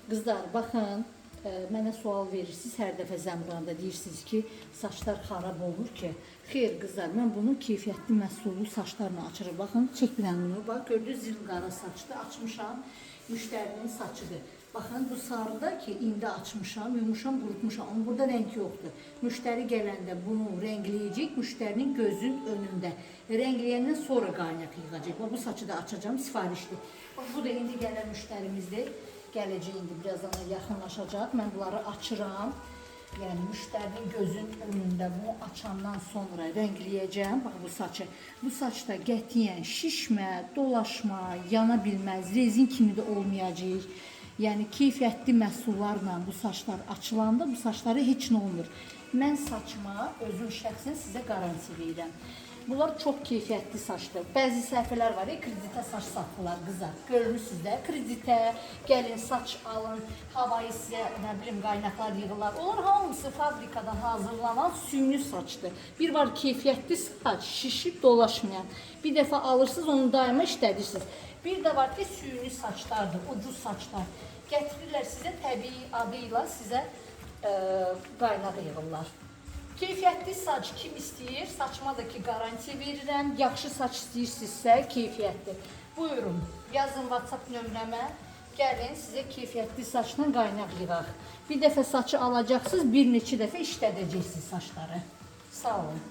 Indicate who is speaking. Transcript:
Speaker 1: Qızlar, baxın, mənə sual verirsiniz, hər dəfə zəmbranda deyirsiniz ki, saçlar xarab olur ki. Xeyr, qızlar, mən bunu keyfiyyətli məhsullu saçlarla açırım. Baxın, çək bilən bunu, bax, gördünüz, zil qara saçdır, açmışam, müştərinin saçıdır. Baxın, bu sarıda ki, indi açmışam, yumuşam, qurutmuşam, amma burada rəng yoxdur. Müştəri gələndə bunu rəngləyəcək, müştərinin gözün önündə. Rəngləyəndən sonra qaynaq yığacaq. Bu saçı da açacağım, sifarişli. Bax, bu da indi gələn müştərimizdir. Gələcək indi birazdan yaxınlaşacaq. Mən bunları açıram. Yəni müştərinin gözün önündə bunu açandan sonra rəngləyəcəm. Bax bu saçı. Bu saçda qətiyyən şişmə, dolaşma, yana bilməz, rezin kimi də olmayacaq. Yəni keyfiyyətli məhsullarla bu saçlar açılanda bu saçlara heç nə olmur. Mən saçıma özüm şəxsən sizə qaranti verirəm. Bunlar çox keyfiyyətli saçdır. Bəzi səhifələr var, kreditə saç satırlar qızlar. Görürsünüz də, kreditə gəlin saç alın, havayı sizə nə bilim qaynaqlar yığırlar. Onlar hamısı fabrikadan hazırlanan süni saçdır. Bir var keyfiyyətli saç, şişib dolaşmayan. Bir dəfə alırsınız, onu daima işlədirsiniz. Bir də var ki, süni saçlardır, ucuz saçlar. Gətirirlər sizə təbii adıyla sizə qaynaq yığırlar. Keyfiyyətli saç kim istəyir? Saçma da ki qaranti verirəm. Yaxşı saç istəyirsinizsə keyfiyyətli. Buyurun, yazın WhatsApp nömrəmə. Gəlin sizə keyfiyyətli saçla qaynaq yığaq. Bir dəfə saçı alacaqsınız, bir neçə dəfə işlədəcəksiniz saçları. Sağ olun.